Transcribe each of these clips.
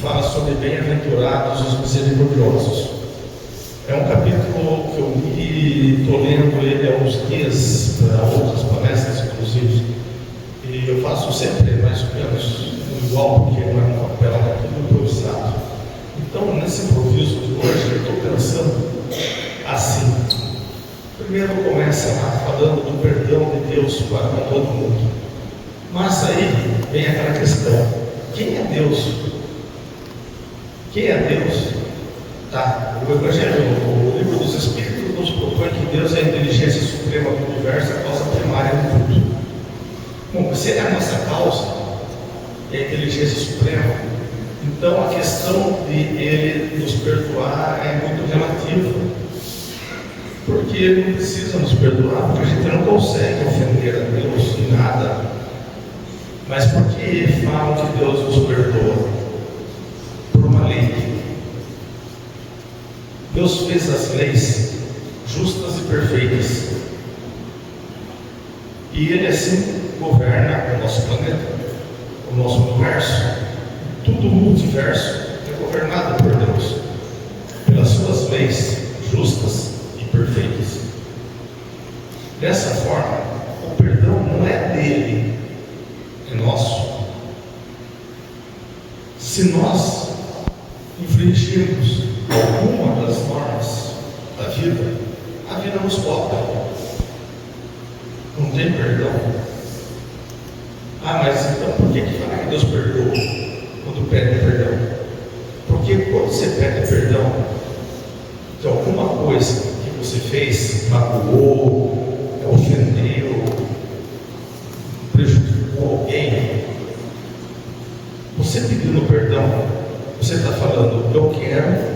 fala sobre bem-aventurados os misericordiosos. É um capítulo que eu li, estou lendo ele há uns dias, para outras palestras, inclusive, e eu faço sempre mais ou menos igual, porque não é um papel, é tudo improvisado. Então, nesse improviso de hoje, eu estou pensando assim. Primeiro começa lá falando do perdão de Deus para todo mundo. Mas aí vem aquela questão: quem é Deus? Quem é Deus? Tá, o Evangelho, o livro dos Espíritos, nos propõe que Deus é a inteligência suprema do universo, a causa primária de tudo. Bom, se ele é a nossa causa, é a inteligência suprema, então a questão de ele nos perdoar é muito relativa. Porque ele não precisa nos perdoar, porque a gente não consegue ofender a Deus em nada. Mas por que ele fala que Deus nos perdoa? Por uma lei. Deus fez as leis justas e perfeitas. E Ele assim governa o nosso planeta, o nosso universo. Tudo o multiverso é governado por Deus, pelas suas leis justas e perfeitas. Dessa forma, o perdão não é dele, é nosso. Se nós infringirmos alguma das normas da vida, a vida nos cobra. Não tem perdão. Ah, mas então por que fala que Deus perdoa quando pede perdão? Porque quando você pede perdão de alguma coisa que você fez, magoou, ofendeu, prejudicou alguém, você pedindo perdão, você está falando: eu quero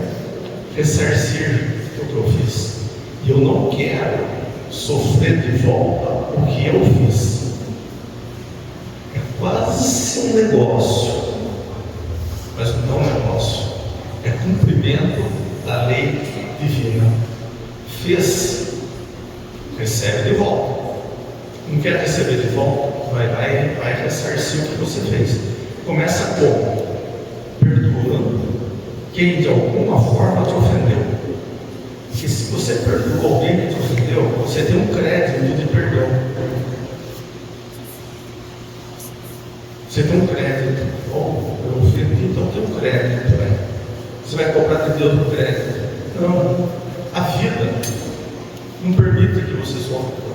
ressarcir o que eu fiz, e eu não quero sofrer de volta o que eu fiz. É quase um negócio, mas não é negócio, é cumprimento da lei divina. Fez, recebe de volta. Não quer receber de volta, vai ressarcir o que você fez. Começa como? Perdoando quem de alguma forma te ofendeu. Porque se você perdoa alguém que te ofendeu, você tem um crédito de perdão. Você tem um crédito. Eu ofendi, então tem um crédito. Né? Você vai cobrar de Deus um crédito? Não. A vida não permite que você sofra.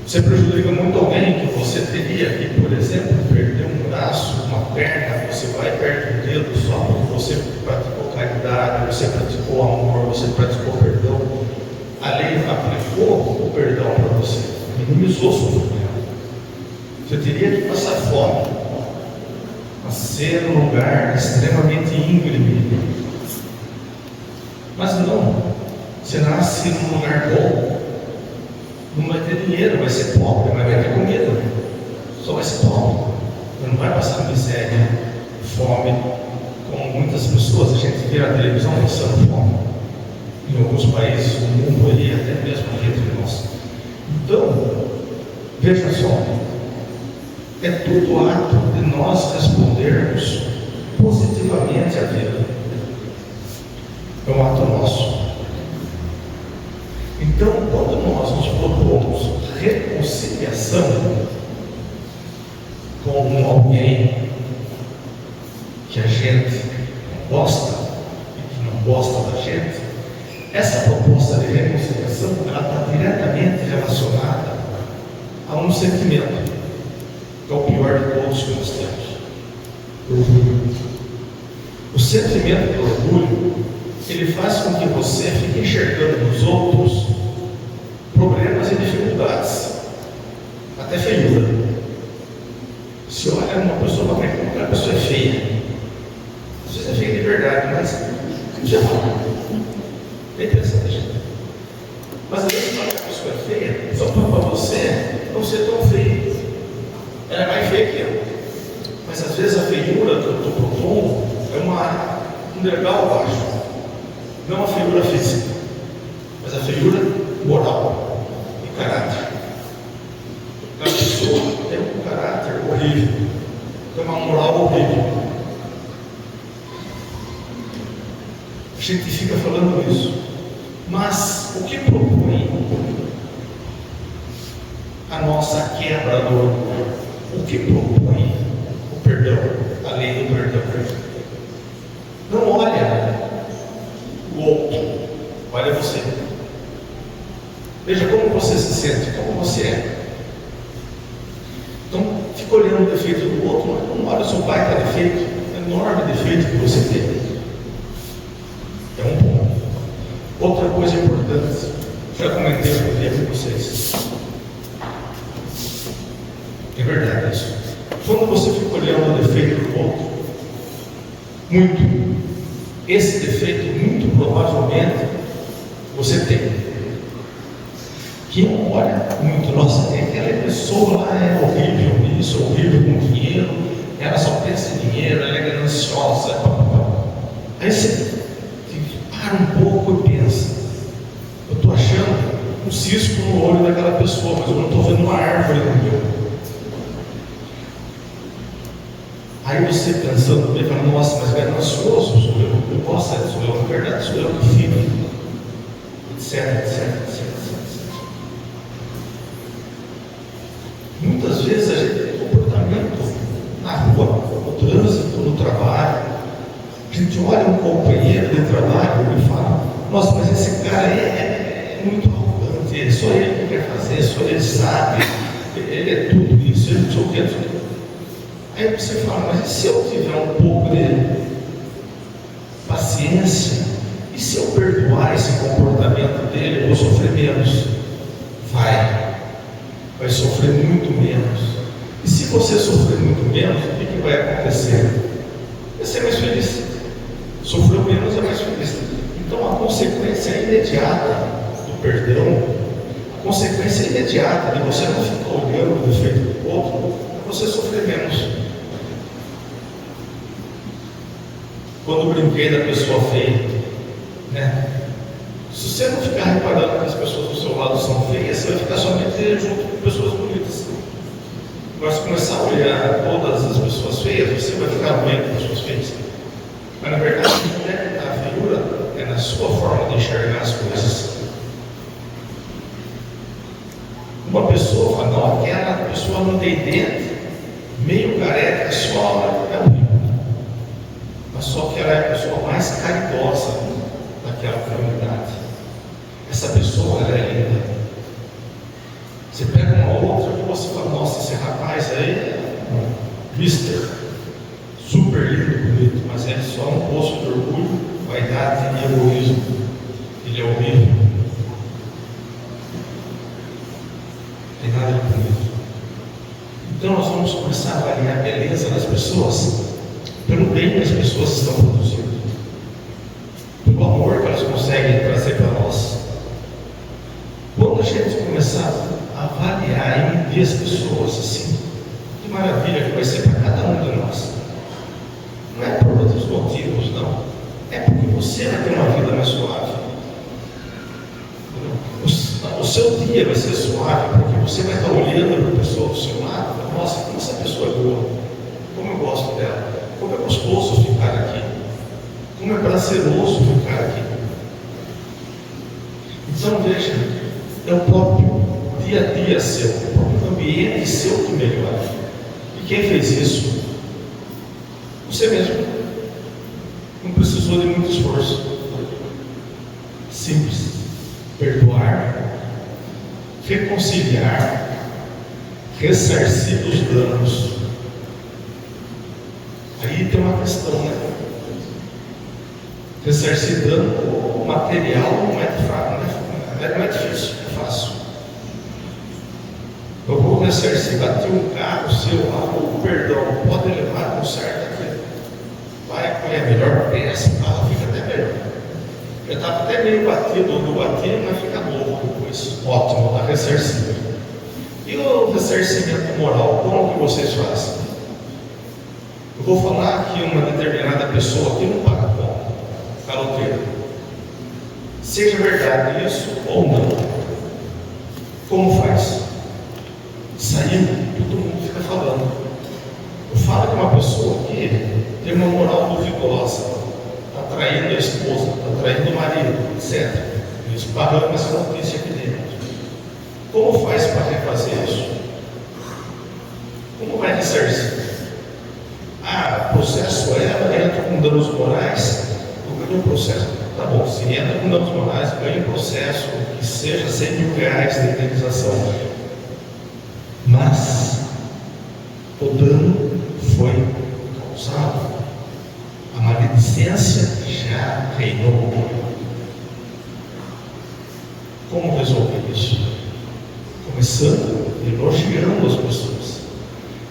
Você prejudica muito alguém que você teria que, por exemplo, perder um braço, uma perna, você vai e perde um dedo só porque você praticou caridade, você praticou amor, você praticou perdão. A lei aplicou o perdão para você, minimizou o sofrimento. Você teria que passar fome, nascer num lugar extremamente íngreme. Mas não, você nasce num lugar bom. Não vai ter dinheiro, vai ser pobre, mas vai ter comida. Só vai ser pobre. Você não vai passar miséria, fome, como muitas pessoas. A gente vê na televisão passando fome em alguns países do mundo aí, até mesmo aqui entre nós. Então, veja só, é tudo ato de nós respondermos positivamente à vida. É um ato nosso. Então, quando nós nos propomos reconciliação com alguém que a gente não gosta e que não gosta da gente, essa proposta de reconciliação está diretamente relacionada a um sentimento, que é o pior de todos que nós temos: orgulho. O sentimento de orgulho, ele faz com que você fique enxergando nos outros problemas e dificuldades, até feiura. Se olha uma pessoa, vai ver que a pessoa é feia. Às vezes é feia de verdade, mas já fala. É interessante. Mas às vezes fala que a pessoa é feia só para você não ser tão feio. Ela é mais feia que eu. Mas às vezes a feiura que eu estou propondo é um degrau baixo. Não a figura física, mas a figura moral e caráter. A pessoa tem um caráter horrível, tem uma moral horrível. gente fica falando isso. Mas o que propõe a nossa quebra do orgulho? O que propõe o perdão, a lei do perdão? Não olha o outro, olha você. Veja como você se sente, como você é. Então, fica olhando o defeito do outro, não olha o seu baita defeito, enorme defeito que você tem. É um ponto. Outra coisa importante, já comentei outro dia com vocês. É verdade isso. Quando você fica olhando o defeito do outro, esse defeito, muito provavelmente, você tem. Quem olha muito, nossa, aquela pessoa lá é horrível nisso, horrível com dinheiro, ela só pensa em dinheiro, ela é gananciosa. Aí você para um pouco e pensa, eu estou achando um cisco no olho daquela pessoa, mas eu não estou vendo uma árvore no meu. Aí você pensando bem, fala, nossa, mas ganancioso sou eu posso ser, sou eu, na verdade sou eu que fico, etc. Muitas vezes a gente tem comportamento na rua, no trânsito, no trabalho. A gente olha um companheiro de trabalho e fala, nossa, mas esse cara é muito arrogante, só ele que quer fazer, só ele sabe, ele é tudo isso, ele não sei o que. Aí você fala, mas e se eu tiver um pouco de paciência, e se eu perdoar esse comportamento dele, eu vou sofrer menos? Vai sofrer muito menos. E se você sofrer muito menos, o que vai acontecer? Vai ser mais feliz. Sofreu menos, é mais feliz. Então a consequência imediata do perdão, a consequência imediata de você não ficar olhando o defeito do outro, é você sofrer menos. Quando brinquei da pessoa feia, né? Se você não ficar reparando que as pessoas do seu lado são feias, você vai ficar somente junto com pessoas bonitas. Agora, se começar a olhar todas as pessoas feias, você vai ficar bem com as pessoas feias. Mas na verdade, a feiura é na sua forma de enxergar as coisas. Uma pessoa fala, não, aquela pessoa não tem dente, meio careca, só é horrível. Mas só que ela é a pessoa mais caridosa daquela comunidade. Essa pessoa, ela é linda. Você pega uma outra que você fala, nossa, esse rapaz aí é mister, super lindo, bonito, mas é só um poço de orgulho, vaidade e egoísmo. Ele é horrível. Não tem nada de bonito. Então nós vamos começar a avaliar a beleza das pessoas pelo bem que as pessoas estão produzindo, pelo amor que elas conseguem trazer para nós. Quando a gente começar a avaliar e medir as pessoas assim, que maravilha que vai ser para cada um de nós. Não é por outros motivos, não. É porque você vai ter uma vida mais suave. O seu dia vai ser suave, porque você vai estar olhando para a pessoa do seu lado. Nossa, como essa pessoa é boa, como eu gosto dela, como é gostoso ficar aqui, como é prazeroso ficar aqui. Então veja, é o próprio dia a dia seu, o próprio ambiente seu que melhora. E quem fez isso? Você mesmo. Não precisou de muito esforço. Simples. Perdoar, reconciliar, ressarcir os danos. Aí tem uma questão, né? Ressarcir dano material não é fraco, não é difícil, é fácil. Eu vou ressarcir, bater um carro seu lá, o perdão, pode levar a conserto aqui. Vai, põe a melhor peça, o carro fica até melhor. Eu estava até meio batido, não bati, mas fica novo depois. Ótimo, está ressarcido. E o ressarcimento moral, como que vocês fazem? Eu vou falar que uma determinada pessoa que não paga conta, caloteiro. Seja verdade isso ou não. Como faz? Saindo, todo mundo fica falando. Eu falo que uma pessoa que tem uma moral duvidosa, está traindo a esposa, está traindo o marido, etc. Esparrama essa notícia aqui dentro. Como faz para refazer isso? Como vai ressarcir? Processo ela entra com danos morais, não ganha um processo. Tá bom, se entra com danos morais, ganha um processo que seja 100 mil reais de indenização. Mas o dano foi causado, a maledicência já reinou. Como resolver isso? Começando elogiando as pessoas,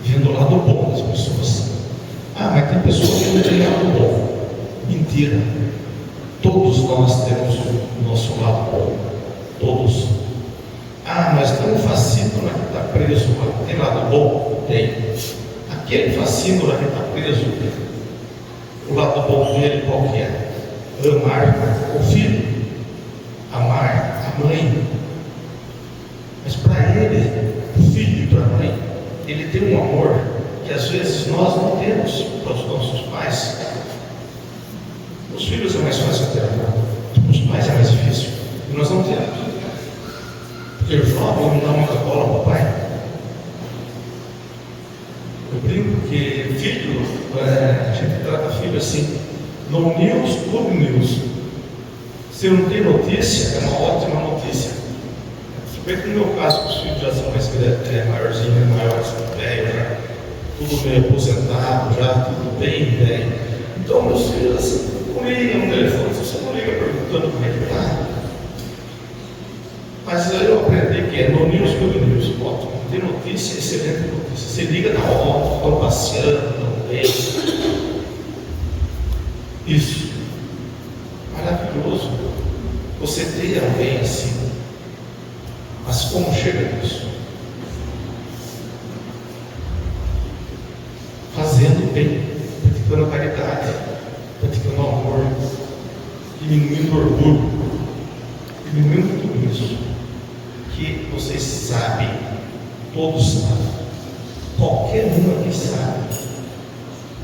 vendo o lado bom das pessoas. Mas tem pessoas que não têm lado bom. Mentira. Todos nós temos o nosso lado bom. Todos. Mas tem um fascínio lá que está preso. Tem lado bom? Tem. Aquele fascínio lá que está preso, o lado bom dele qual que é? Amar o filho, amar a mãe. Mas para ele, o filho e para a mãe, ele tem um amor que às vezes nós não temos para os nossos pais. Os filhos é mais fácil ter amor, os pais é mais difícil. E nós não temos. Porque o jovem não dá muita bola ao papai. Eu brinco que filho, a gente trata filho assim, no news, good news. Se não tem notícia, é uma ótima notícia. Bem que no meu caso, os filhos já são mais maiorzinhos, maiores, velhos, já tudo meio aposentado, já tudo bem velho. Então, meus filhos assim, não ligam no telefone, você não liga perguntando como é que está. Mas eu aprendi que é no news, good news, ótimo. Tem notícia, excelente notícia. Você liga na hora, estão passeando, não bem. Isso. Maravilhoso. Você tem alguém assim. Mas como chega nisso? Fazendo bem, praticando a caridade, praticando o amor, diminuindo o orgulho, diminuindo tudo isso. Que vocês sabem, todos sabem, qualquer um aqui sabe,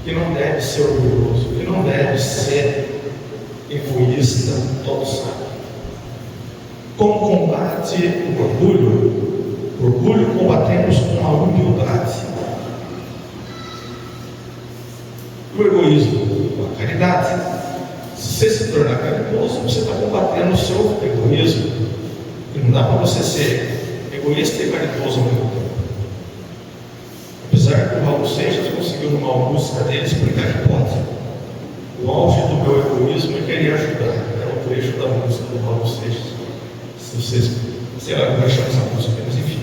que não deve ser orgulhoso, que não deve ser egoísta, todos sabem. Como combate o orgulho? Orgulho combatemos com a humildade. O egoísmo com a caridade. Se você se tornar caridoso, você está combatendo o seu egoísmo. E não dá para você ser egoísta e caridoso ao mesmo tempo. Apesar que o Raul Seixas conseguiu numa música dele explicar que pode. O auge do meu egoísmo é querer ajudar. É o trecho da música do Raul Seixas. Se vocês, sei lá, como é que chama essa música, mas enfim,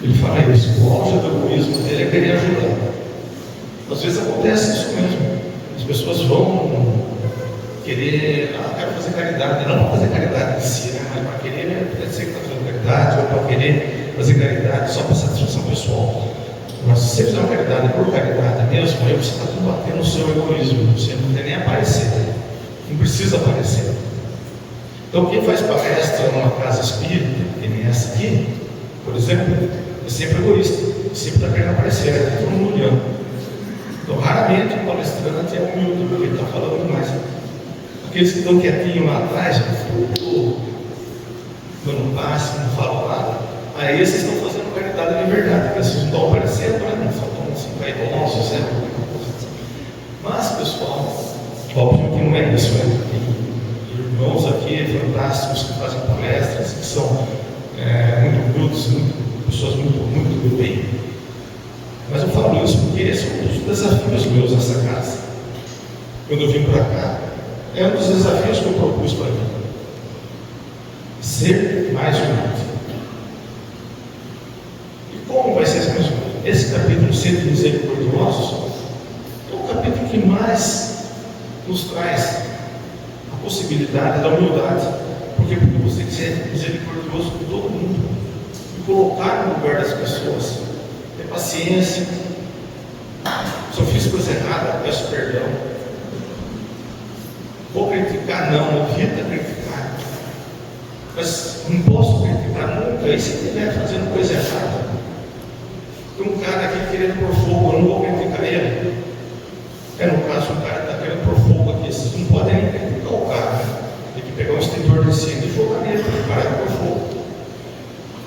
ele fala isso, o auge do egoísmo dele é querer ajudar. Às vezes acontece isso mesmo, as pessoas vão querer, quero fazer caridade, não para fazer caridade em si, né? Mas para querer, pode ser que está fazendo caridade, ou para querer fazer caridade só para satisfação pessoal. Mas se você fizer uma caridade por caridade mesmo, aí você está combatendo o seu egoísmo, você não tem nem aparecer, não precisa aparecer. Então, quem faz palestra numa casa espírita, que nem essa aqui, por exemplo, é sempre egoísta, sempre está querendo aparecer, está todo mundo olhando. Então, raramente o palestrante é humilde, porque ele está falando demais. Aqueles que estão quietinhos lá atrás, dando passe, não falam nada, aí esses estão fazendo caridade de verdade, porque esses não estão aparecendo, né? Só estão assim, caidosos, né? Mas, pessoal, óbvio que não é isso, né? Irmãos aqui fantásticos que fazem palestras, que são muito brutos, pessoas muito do bem. Mas eu falo isso porque esse é um dos desafios meus nessa casa. Quando eu vim para cá, é um dos desafios que eu propus para mim. Ser mais humilde. E como vai ser mais humilde? Esse capítulo, Sede Misericordiosos, é o capítulo que mais nos traz a possibilidade da humildade, porque você tem que ser misericordioso com todo mundo e colocar no lugar das pessoas, ter paciência. Se eu fiz coisa errada, peço perdão. Vou criticar, não, evita criticar, mas não posso criticar nunca. E se estiver fazendo coisa errada, tem um cara aqui querendo pôr fogo, eu não vou criticar ele. No caso, um cara está querendo pôr fogo aqui, vocês não podem nem criticar o cara, né? Ele torcendo e jogar nele, preparar para o fogo.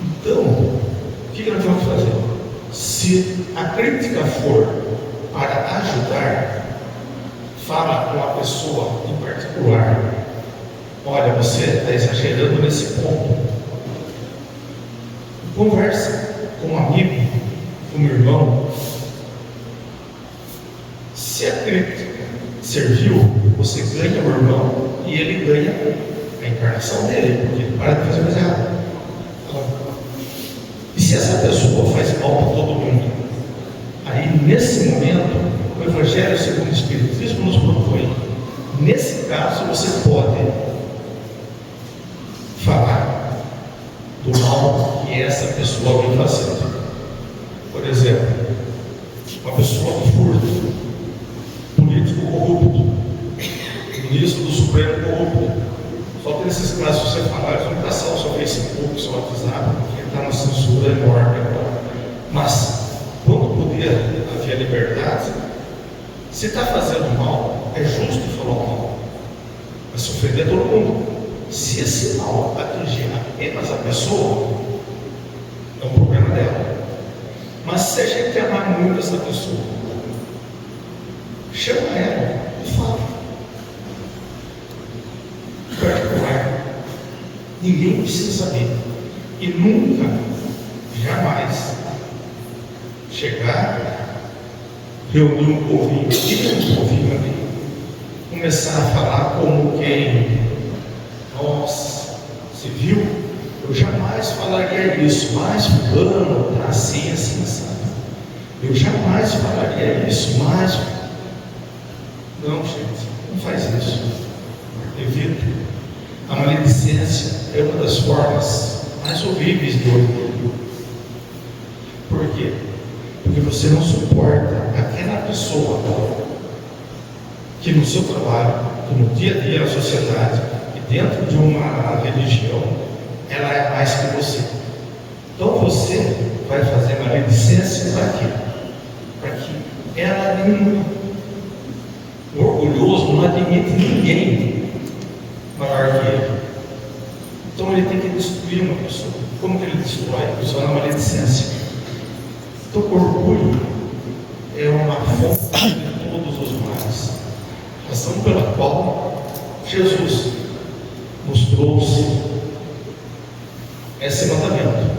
Então, o que nós vamos fazer? Se a crítica for para ajudar, fala com a pessoa em particular: olha, você está exagerando nesse ponto. Conversa com um amigo, com um irmão. Se a crítica serviu, você ganha o irmão e ele ganha a encarnação dele, porque ele para de fazer coisa errada. E se essa pessoa faz mal para todo mundo, aí nesse momento, o Evangelho segundo o Espiritismo nos propõe, nesse caso você pode falar do mal que essa pessoa vem fazendo. Por exemplo, uma pessoa que furta, político corrupto, ministro do Supremo corrupto. Só que nesses casos você falar, eles vão caçar o seu Facebook, o seu WhatsApp, porque está na censura enorme agora. Mas, quando poder haver liberdade, se está fazendo mal, é justo falar o mal. Mas se ofender todo mundo. Se esse mal atingir apenas a pessoa, é um problema dela. Mas se a gente amar muito essa pessoa, chama ela e fala. Particular. Ninguém precisa saber. E nunca, jamais, chegar, reunir um povinho ali, começar a falar como quem, nossa, se viu? Eu jamais falaria isso, mas fulano está assim, sabe? Eu jamais falaria isso, mas... Não, gente, não faz isso. Evita. A maledicência é uma das formas mais horríveis de orgulho. Por quê? Porque você não suporta aquela pessoa que no seu trabalho, que no dia a dia na sociedade, e dentro de uma religião, ela é mais que você. Então você vai fazer maledicência para quê? Para que ela não... O orgulhoso não admite ninguém maior que ele. Então ele tem que destruir uma pessoa. Como que ele destrói? Usando a maledicência. Então o orgulho é uma fonte de todos os males. Razão pela qual Jesus nos trouxe esse mandamento: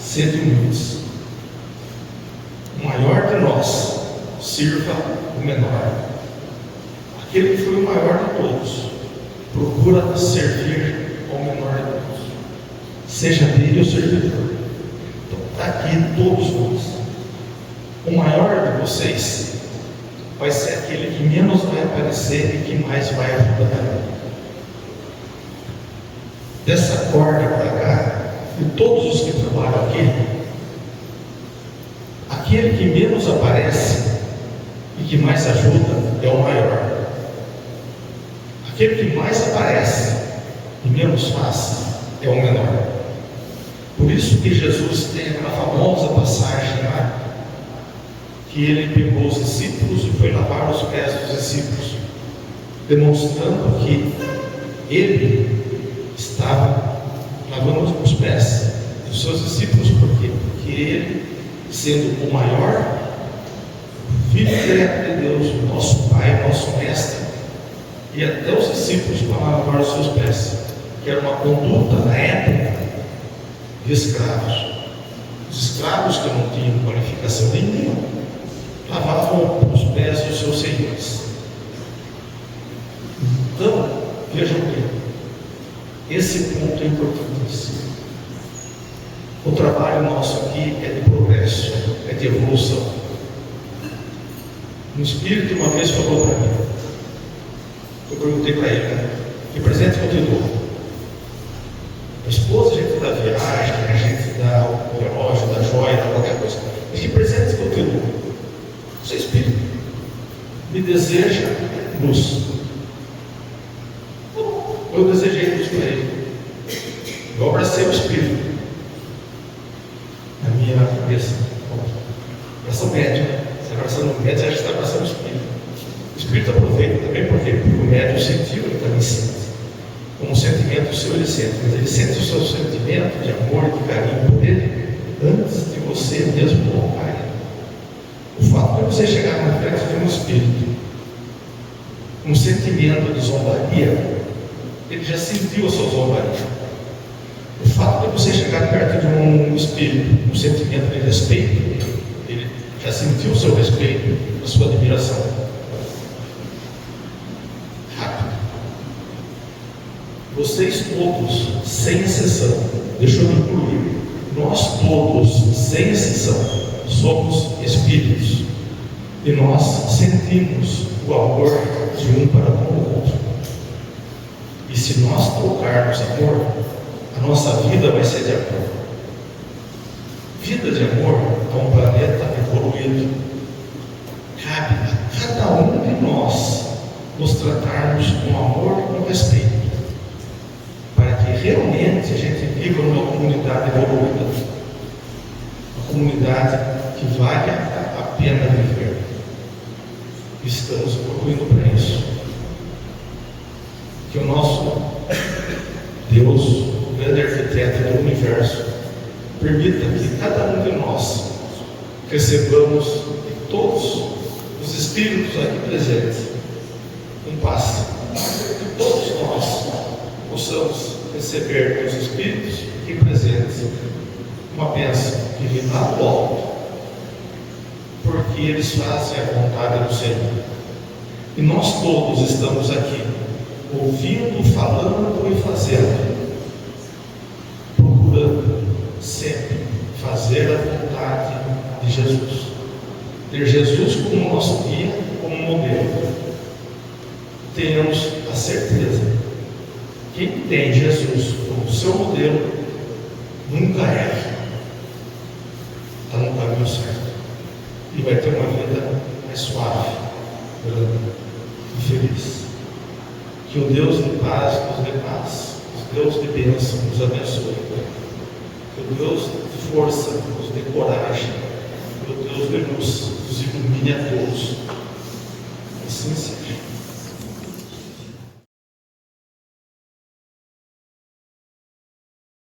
sede humildes. O maior de nós sirva o menor. Aquele que foi o maior de todos procura servir ao menor de todos, seja dele o servidor. Então está aqui todos nós. O maior de vocês vai ser aquele que menos vai aparecer e que mais vai ajudar. Dessa corda para cá, de todos os que trabalham aqui, aquele que menos aparece e que mais ajuda é o maior. Aquele que mais aparece e menos faz é o menor. Por isso que Jesus tem aquela famosa passagem lá, que ele pegou os discípulos e foi lavar os pés dos discípulos, demonstrando que ele estava lavando os pés dos seus discípulos. Por quê? Porque ele, sendo o maior, filho direto de Deus, o nosso Pai, o nosso Mestre, e até os discípulos para lavar os seus pés, que era uma conduta na época de escravos. Os escravos que não tinham qualificação nenhuma lavavam os pés dos seus senhores. Então, vejam bem, esse ponto é importantíssimo. O trabalho nosso aqui é de progresso, é de evolução. Um espírito uma vez falou para mim, eu perguntei para ele, né? Que presente que eu te dou? A esposa a gente dá viagem, a gente dá o relógio, dá joia, dá qualquer coisa. Mas que presente que eu te dou? Seu espírito me deseja luz. Eu desejei luz para ele. Eu abracei o espírito na minha cabeça. Abração médium. Você abraçando o médium, você acha que está abraçando o espírito. O espírito aproveita também, por quê? Porque o médium sentiu, ele também sente. Como sentimento seu ele sente, mas ele sente o seu sentimento de amor, de carinho por ele, antes de você mesmo honrar ele. O fato de você chegar na frente de um espírito, um sentimento de zombaria, ele já sentiu a sua zombaria. O fato de você chegar perto de um espírito, um sentimento de respeito, ele já sentiu o seu respeito, a sua admiração. Rápido. Vocês todos, sem exceção, deixa eu incluir, nós todos, sem exceção, somos espíritos. E nós sentimos o amor de um para com o outro. E se nós trocarmos amor, a nossa vida vai ser de amor. Vida de amor é um planeta evoluído. Cabe a cada um de nós nos tratarmos com amor e com respeito, para que realmente a gente viva numa comunidade evoluída, uma comunidade que vale a pena viver. Estamos evoluindo para isso. Que o nosso Deus, o grande arquiteto do universo, permita que cada um de nós recebamos de todos os espíritos aqui presentes um passe. Que todos nós possamos receber dos espíritos aqui presentes uma bênção que vem lá do alto, porque eles fazem a vontade do Senhor. E nós todos estamos aqui, ouvindo, falando e fazendo, procurando sempre fazer a vontade de Jesus. Ter Jesus como nosso guia, como modelo. Tenhamos a certeza, quem tem Jesus como seu modelo, nunca erra, está no caminho certo. E vai ter uma vida mais suave, grande e feliz. Que o Deus de paz nos dê paz, o Deus de bênção nos abençoe, que o Deus de força nos dê coragem, que o Deus de luz nos ilumine a todos. Assim seja.